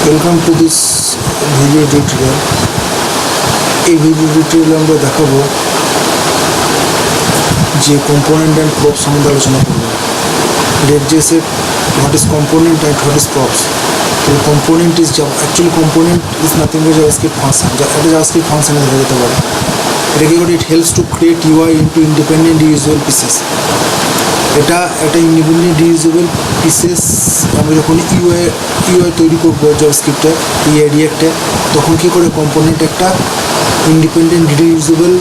Welcome to this video tutorial. এই video টিউটোরিয়ালে আমরা দেখাবো যে কম্পোনেন্ট অ্যান্ড প্রপস সম্বন্ধে আলোচনা করব। React.js এর what is component and what is props. তো component is component is nothing but JavaScript function. এটা JavaScript function এ ধরে যেতে পারে। এটা কি করে? It helps to create UI into independent reusable pieces. এটা একটা ইন্ডিপেন্ডেন্ট রিউজেবল পিসেস আমরা যখন ইউআই তৈরি করবো জাভাস্ক্রিপ্টে রিয়াক্টে, তখন কী করে কম্পোনেন্ট একটা ইন্ডিপেন্ডেন্ট রিউজেবল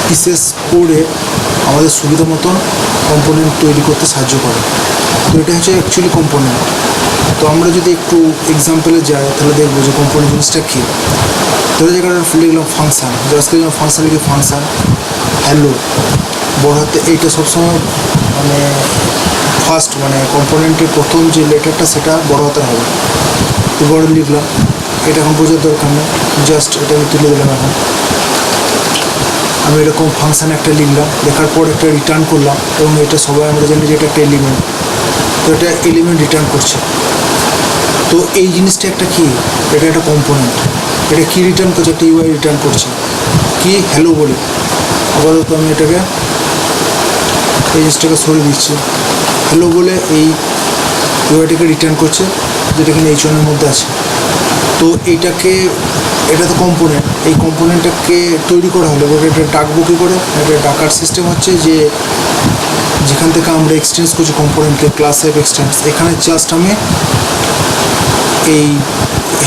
পিসেস করে আমাদের সুবিধা মতন কম্পোনেন্ট তৈরি করতে সাহায্য করে। তো এটা হচ্ছে অ্যাকচুয়ালি কম্পোনেন্ট। তো আমরা যদি একটু এক্সাম্পলে যাই তাহলে দেখবো যে কম্পোনেন্ট জিনিসটা কী। ধরে জায়গাটা লিখলাম ফাংশান, জাভাস্ক্রিপ্টে ফাংশান লিখে ফাংশান হ্যালো বড় হাতে, এইটা সবসময় মানে ফার্স্ট মানে কম্পোনেন্টের প্রথম যে লেটারটা সেটা বড় হাতের হবে। তো বড় লিখলাম, এটা এখন বোঝার দরকার নেই, জাস্ট এটা আমি তুলে দিলাম। এখন আমি এরকম ফাংশান একটা লিখলাম, লেখার পর একটা রিটার্ন করলাম, এবং এটা সবাই আমরা জানি যে এটা একটা এলিমেন্ট। তো এটা এলিমেন্ট রিটার্ন করছে। তো এই জিনিসটা একটা কি, এটা একটা কম্পোনেন্ট। এটা কি রিটার্ন করছে? একটা ইউআই রিটার্ন করছে কি হ্যালো বলে। আপাতত আমি এটাকে এই জিনিসটাকে সরিয়ে দিচ্ছি, হ্যালো বলে এই ইউআইটাকে রিটার্ন করছে, যেটা কিনা H1 এর মধ্যে আছে। তো এটা তো কম্পোনেন্ট। এই কম্পোনেন্টটাকে তৈরি করা হলে এটা ডাকবো কী করে? এটা ডাকার সিস্টেম হচ্ছে যে যেখান থেকে আমরা এক্সটেন্স করছি কম্পোনেন্টকে, ক্লাস অ্যাপ এক্সটেন্স, এখানে জাস্ট আমি এই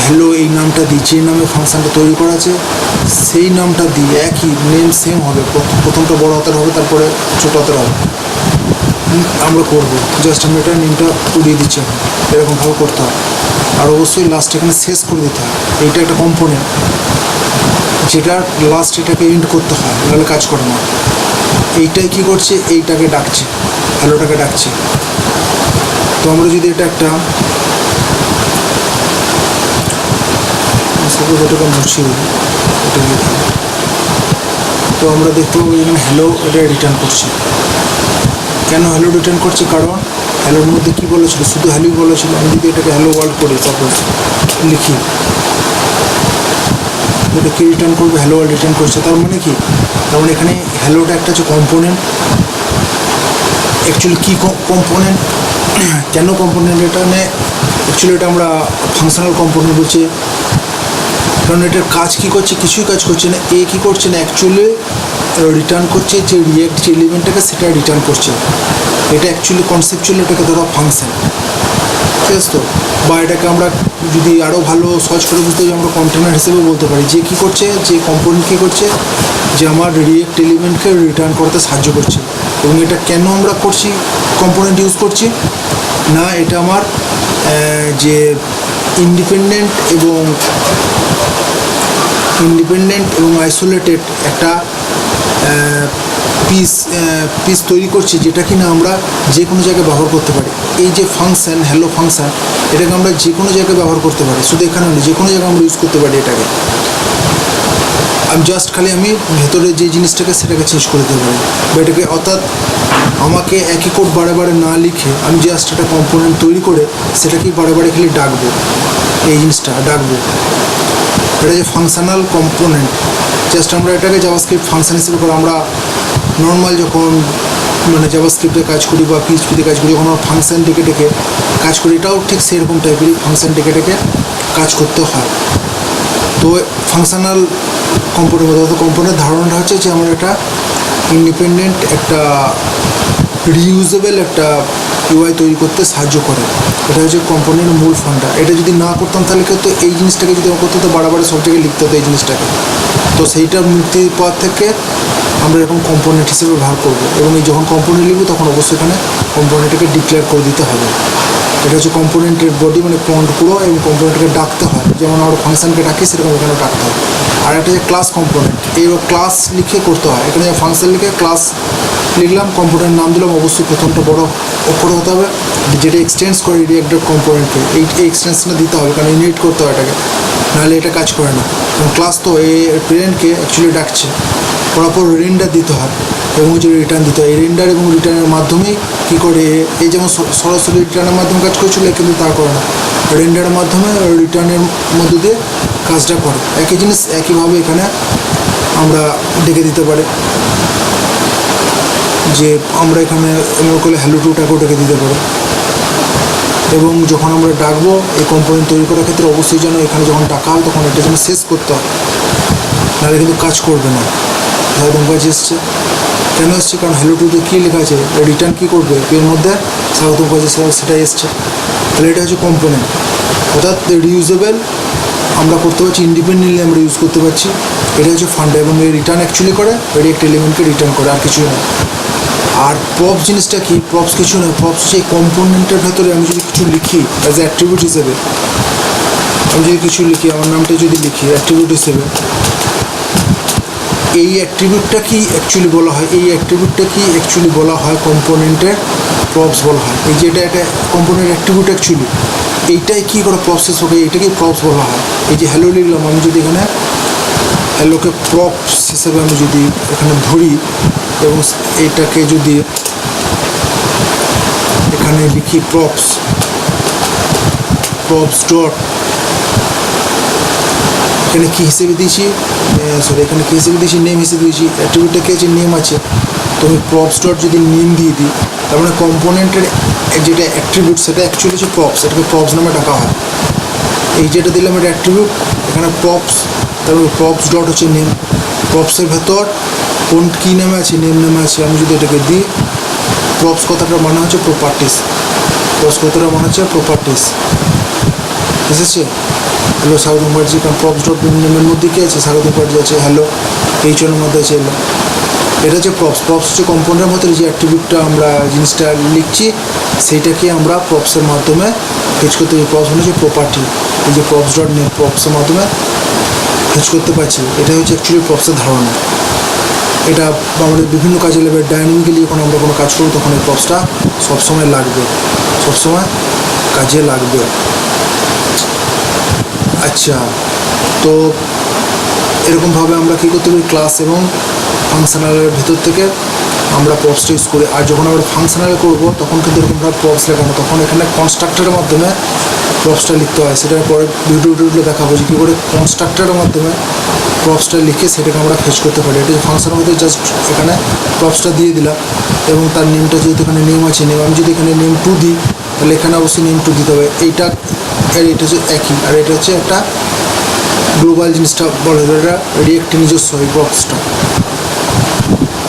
হ্যালো এই নামটা দিই, যে নামে ফাংশানটা তৈরি করা আছে সেই নামটা দিই, একই নেম সেম হবে, প্রথমটা বড় হাতের হবে, তারপরে ছোটো হাতের হবে। আমরা করবো জাস্ট আমি এটা নেমটা উড়িয়ে দিচ্ছি। এখন এরকমভাবে করতে হবে। আর অবশ্যই লাস্ট এখানে শেষ করে দিতে হয়। এইটা একটা কম্পোনেন্ট, যেটা লাস্ট এটাকে এন্ড করতে হয়, নাহলে কাজ করে না। এইটাই কী করছে? এইটাকে ডাকছে, হ্যালোটাকে ডাকছে। তো আমরা যদি এটা একটা এটাকে মুছিয়ে দিই, তো আমরা দেখতে পাবো এখানে হ্যালো এটা রিটার্ন করছে। কেন হ্যালো রিটার্ন করছে? কারণ হ্যালোর মধ্যে কী বলেছিল? শুধু হ্যালোই বলেছিল। আমি যদি এটাকে হ্যালো ওয়ার্ল্ড করি, সাপোজ লিখি, এটা কি রিটার্ন করবে? হ্যালো ওয়ার্ল্ড রিটার্ন করছে। তার মানে কি? তার মানে এখানে হ্যালোটা একটা হচ্ছে কম্পোনেন্ট। অ্যাকচুয়ালি কী কম্পোনেন্ট, কেন কম্পোনেন্ট? এটা মানে অ্যাকচুয়ালি এটা আমরা ফাংশনাল কম্পোনেন্ট বলছি, কারণ এটার কাজ কী করছে? কিছুই কাজ করছে না। কী করছে না, অ্যাকচুয়ালি রিটার্ন করছে যে রিয়াক্ট যে এলিমেন্টটাকে, সেটা রিটার্ন করছে। এটা অ্যাকচুয়ালি কনসেপচুয়ালি এটাকে ধরা ফাংশন, ঠিক আছে? তো বা এটাকে আমরা যদি আরও ভালো সহজ করে বুঝতে চাই, আমরা কন্টেনার হিসেবে বলতে পারি যে কী করছে, যে কম্পোনেন্ট কী করছে, যে আমার রিয়াক্ট এলিমেন্টকে রিটার্ন করতে সাহায্য করছে। এবং এটা কেন আমরা করছি, কম্পোনেন্ট ইউজ করছি না, এটা আমার যে ইন্ডিপেন্ডেন্ট এবং আইসোলেটেড একটা পিস তৈরি করছি, যেটা কিনা আমরা যে কোনো জায়গায় ব্যবহার করতে পারি। এই যে ফাংশন হ্যালো ফাংশন, এটাকে আমরা যে কোনো জায়গায় ব্যবহার করতে পারি, শুধু এখানে নয়, যে কোনো জায়গায় আমরা ইউজ করতে পারি এটাকে। আমি জাস্ট খালি আমি ভেতরে যে জিনিসটাকে সেটাকে চেঞ্জ করে দিতে পারি, বা এটাকে অর্থাৎ আমাকে একই কোড বারে বারে না লিখে আমি জাস্ট একটা কম্পোনেন্ট তৈরি করে সেটাকেই বারে বারে খালি ডাকবো, এই জিনিসটা ডাকবো। এটা যে ফাংশনাল কম্পোনেন্ট, জাস্ট আমরা এটাকে জাভাস্ক্রিপ্ট ফাংশন হিসেবে করে আমরা নর্মাল যখন মানে জাভাস্ক্রিপ্টে কাজ করি বা পিএইচপিতে কাজ করি, যখন আমরা ফাংশন ডেকে কাজ করি, এটাও ঠিক সেরকম টাইপেরই ফাংশন ডেকে কাজ করতে হয়। তো ফাংশনাল কম্পোনেন্ট অর্থাৎ কম্পোনেন্টের ধারণাটা হচ্ছে যে আমরা একটা ইন্ডিপেন্ডেন্ট একটা রিউজেবল একটা ইউআই তৈরি করতে সাহায্য করে। এটা হচ্ছে কম্পোনেন্টের মূল ফান্ডা। এটা যদি না করতাম তাহলে কিন্তু এই জিনিসটাকে যদি আমার করতে হতো, বারে সব জায়গায় লিখতে হতো এই জিনিসটাকে। তো সেইটা মুক্তির পর থেকে আমরা এরকম কম্পোনেন্ট হিসেবে ব্যবহার করবো, এবং এই যখন কম্পোনেন্ট লিখবো তখন অবশ্যই এখানে কম্পোনেন্টটাকে ডিক্লেয়ার করে দিতে হবে। এটা হচ্ছে কম্পোনেন্টের বডি, মানে ফ্রন্ট পুরো, এবং কম্পোনেন্টটাকে ডাকতে হয়, যেমন আমরা ফাংশনকে ডাকি সেরকম এখানে ডাকতে হয়। আর একটা যে ক্লাস কম্পোনেন্ট, এই ক্লাস লিখে করতে হয়। এখানে ফাংশন লিখে ক্লাস লিখলাম, কম্পোনেন্ট নাম দিলাম, অবশ্যই প্রথমটা বড় অক্ষরে হতে হবে, যেটা এক্সটেন্স করে রিয়াক্টেড কম্পোনেন্টকে, এই এক্সটেন্সটা দিতে হবে, কারণ ইনহেরিট করতে হয় এটাকে, নাহলে এটা কাজ করে না। কারণ ক্লাস তো এই প্যারেন্টকে অ্যাকচুয়ালি ডাকছে, পর রেন্ডার দিতে হয় এবং যে রিটার্ন দিতে হয়। এই রেন্ডার এবং রিটার্নের মাধ্যমেই কী করে, এই যেমন সরাসরি রিটার্নের মাধ্যমে কাজ করছিল, কিন্তু তা করে না, রেন্ডারের মাধ্যমে রিটার্নের মধ্যে দিয়ে কাজটা করে। একই জিনিস একইভাবে এখানে আমরা ডেকে দিতে পারি, যে আমরা এখানে এমন করলে হ্যালো টুটাকেও ডেকে দিতে পারি। এবং যখন আমরা ডাকবো এই কম্পোনেন্ট তৈরি করার ক্ষেত্রে অবশ্যই যেন এখানে যখন ডাকা হয় তখন এটা যেন শেষ করতে হয়, নাহলে কিন্তু কাজ করবে না। স্বাগতম কাজ এসছে, কেন এসছে? কারণ হ্যালো টুতে কী লেখা আছে, রিটার্ন কী করবে এর মধ্যে, স্বাগতম কাজ সেটা এসছে। তাহলে এটা হচ্ছে কম্পোনেন্ট, অর্থাৎ রিউজেবল আমরা করতে পারছি, ইন্ডিপেন্ডেন্টলি আমরা ইউজ করতে পারছি। এটা হচ্ছে ফান্ডা, এবং এই রিটার্ন অ্যাকচুয়ালি করে রিয়েক্ট এলিমেন্টকে রিটার্ন করে, আর কিছুই না। আর প্রপস জিনিসটা কি? প্রপস কিছু নয়, প্রপস হচ্ছে এই কম্পোনেন্টের ভেতরে আমি যদি কিছু লিখি অ্যাজ এ অ্যাট্রিবিউট হিসেবে, আমি যদি কিছু লিখি, আমার নামটা যদি লিখি অ্যাট্রিবিউট হিসেবে, এই অ্যাট্রিবিউটটা কি অ্যাকচুয়ালি বলা হয়, এই অ্যাট্রিবিউটটা কি অ্যাকচুয়ালি বলা হয় কম্পোনেন্টের প্রপস বলা হয়। এই যে এটা একটা কম্পোনেন্ট অ্যাট্রিবিউট অ্যাকচুয়ালি, এইটাই কী করে প্রসেস হবে, এটাকেই প্রপস বলা হয়। এই যে হ্যালো লিখলাম, আমি যদি এখানে হ্যালোকে প্রপস হিসেবে আমি যদি এখানে ধরি এবং এইটাকে যদি এখানে লিখি প্রপস ডট, এখানে কী হিসেবে দিয়েছি, এখানে কী হিসেবে দিয়েছি, নেম হিসেবে দিয়েছি। অ্যাট্রিবিউটটা কী আছে, নেম আছে। তো আমি প্রপস ডট যদি নেম দিয়ে দিই, তার মানে কম্পোনেন্টের যেটা অ্যাট্রিবিউট সেটা অ্যাকচুয়ালি হচ্ছে প্রপস, এটাকে প্রপস নামে ডাকা হয়। এই যেটা দিলাম এটা অ্যাট্রিবিউট, এখানে প্রপস, তারপরে প্রপস ডট হচ্ছে নেম। প্রপসের ভেতর কোন কী নামে আছে, নেম নামে আছে। আমি যদি এটাকে দিই, প্রপস কথাটার মানে হচ্ছে প্রপার্টিস, প্রপস কথাটার মানে হচ্ছে প্রপার্টিস, এসেছে। হ্যালো স্বাগতম পার্টি, কারণ প্রপস ডট নেমের মধ্যে কী আছে, স্বাগতম পার্টি আছে, হ্যালো এইচনের মধ্যে আছে হ্যালো। এটা হচ্ছে প্রপস। প্রপস হচ্ছে কম্পাউন্ডের মধ্যে যে অ্যাট্রিবিউটটা আমরা জিনিসটা লিখছি সেইটাকে আমরা প্রপসের মাধ্যমে ফেচ করতে পারি। প্রপস মানে হচ্ছে প্রপার্টি, এই যে প্রপস ডট নেম প্রপসের মাধ্যমে ফেচ করতে পারছি। এটা হচ্ছে অ্যাকচুয়ালি প্রপসের ধারণা। এটা আমাদের বিভিন্ন কাজে লাগবে, ডাইনামিক্যালি যখন আমরা কোনো কাজ করবো তখন এই প্রপসটা সবসময় লাগবে, সবসময় কাজে লাগবে। আচ্ছা, তো এরকমভাবে আমরা কী করতে পারি, ক্লাস এবং ফাংশনালের ভিতর থেকে আমরা প্রপসটা ইউজ করি। আর যখন আমরা ফাংশনালে করবো তখন কিন্তু এরকমভাবে প্রপস লেখানো, তখন এখানে কনস্ট্রাক্টরের মাধ্যমে প্রপসটা লিখতে হয়। সেটার পরে ভিডিওগুলো দেখাবো যে কী করে কনস্ট্রাক্টরের মাধ্যমে প্রপসটা লিখে সেটাকে আমরা ফেচ করতে পারি। এটা ফাংশনের মধ্যে জাস্ট এখানে প্রপসটা দিয়ে দিলাম এবং তার নেমটা যেহেতু এখানে নেম আছে, নেম আমি যদি এখানে নেম টু দিই তাহলে এখানে অবশ্যই নেম টু দিতে হবে। এইটা আর এটা হচ্ছে একই, আর এটা হচ্ছে একটা গ্লোবাল জিনিসটা বলে, এটা রিয়েক্টের নিজস্ব এই প্রপসটা।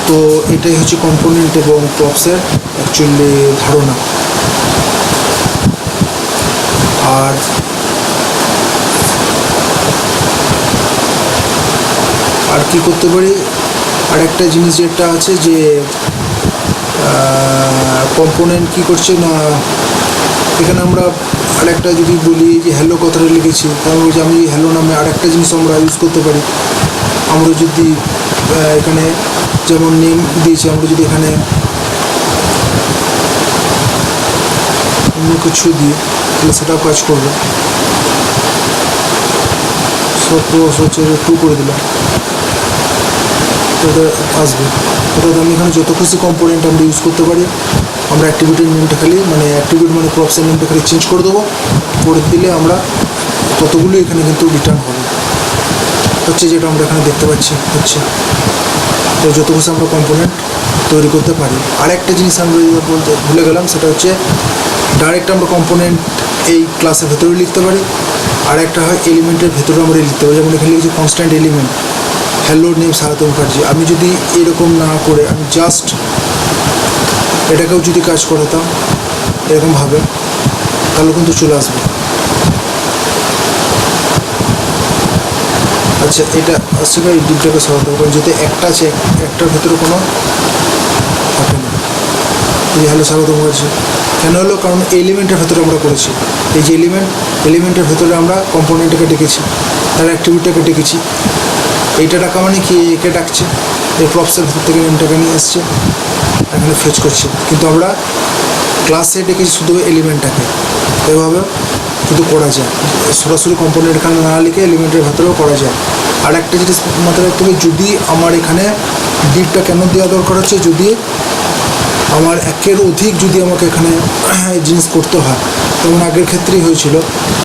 তো এটাই হচ্ছে কম্পোনেন্ট এবং প্রপসের অ্যাকচুয়ালি ধারণা। আর কি করতে পারি, আর একটা জিনিস যেটা আছে যে কম্পোনেন্ট কি করছে না, এখানে আমরা আরেকটা যদি বলি যে হ্যালো কথাটা লিখেছি, কারণ ওই যে আমি হ্যালো নামে আরেকটা জিনিস আমরা ইউজ করতে পারি। আমরা যদি এখানে যেমন নেম দিয়েছি, আমরা যদি এখানে অন্য কিছু দিই তাহলে সেটাও কাজ করবে। হচ্ছে টু করে দিলাম, এটা আসবে। অর্থাৎ আমি এখানে যত খুশি কম্পোনেন্ট আমরা ইউজ করতে পারি। আমরা অ্যাক্টিভিটির নেমটা খালি মানে অ্যাক্টিভিটি মানে প্রপসের নেমটা খালি চেঞ্জ করে দেবো, করে দিলে আমরা ততগুলো এখানে কিন্তু রিটার্ন হবে, হচ্ছে যেটা আমরা এখানে দেখতে পাচ্ছি হচ্ছে। তো যত খুশি আমরা কম্পোনেন্ট তৈরি করতে পারি। আরেকটা জিনিস আমরা বলতে ভুলে গেলাম, সেটা হচ্ছে ডাইরেক্ট আমরা কম্পোনেন্ট এই ক্লাসের ভেতরে লিখতে পারি, আর একটা হয় এলিমেন্টের ভেতরে আমরা লিখতে পারি। যেমন এখানে লিখেছি কনস্ট্যান্ট এলিমেন্ট হ্যালো নেম স্বাগতম মুখার্জি। আমি যদি এরকম না করে আমি জাস্ট এটাকেও যদি কাজ করাতাম এরকমভাবে, তাহলে কিন্তু চলে আসবে। আচ্ছা, এটা আসছে না, এই ডিপটাকে সরাতে হবে, যাতে একটা আছে একটার ভেতরে কোনো থাকে না। এই হ্যালো স্বাগত মুখার্জি কেন হলো, কারণ এলিমেন্টের ভেতরে আমরা করেছি। এই যে এলিমেন্টের ভেতরে আমরা কম্পোনেন্টটাকে ডেকেছি, তার অ্যাক্টিভিটিটাকে ডেকেছি। এইটা ডাকা মানে কি, একে ডাকছে, এই প্রপসের ভেতর থেকে নেমটাকে নিয়ে এসছে, এখানে ফেচ করছে। কিন্তু আমরা ক্লাসে ডেকেছি শুধু এলিমেন্টটাকে, এভাবে কিন্তু করা যায়। সরাসরি কম্পোনেন্ট এখানে না লিখে এলিমেন্টের ভেতরেও করা যায়। আর একটা জিনিস মাথায় রাখতে হবে, যদি আমার এখানে ডিপটা কেন দেওয়া দরকার হচ্ছে, যদি আমার একের অধিক যদি আমাকে এখানে জিনিস করতে হয় তেমন আগের ক্ষেত্রেই হয়েছিল।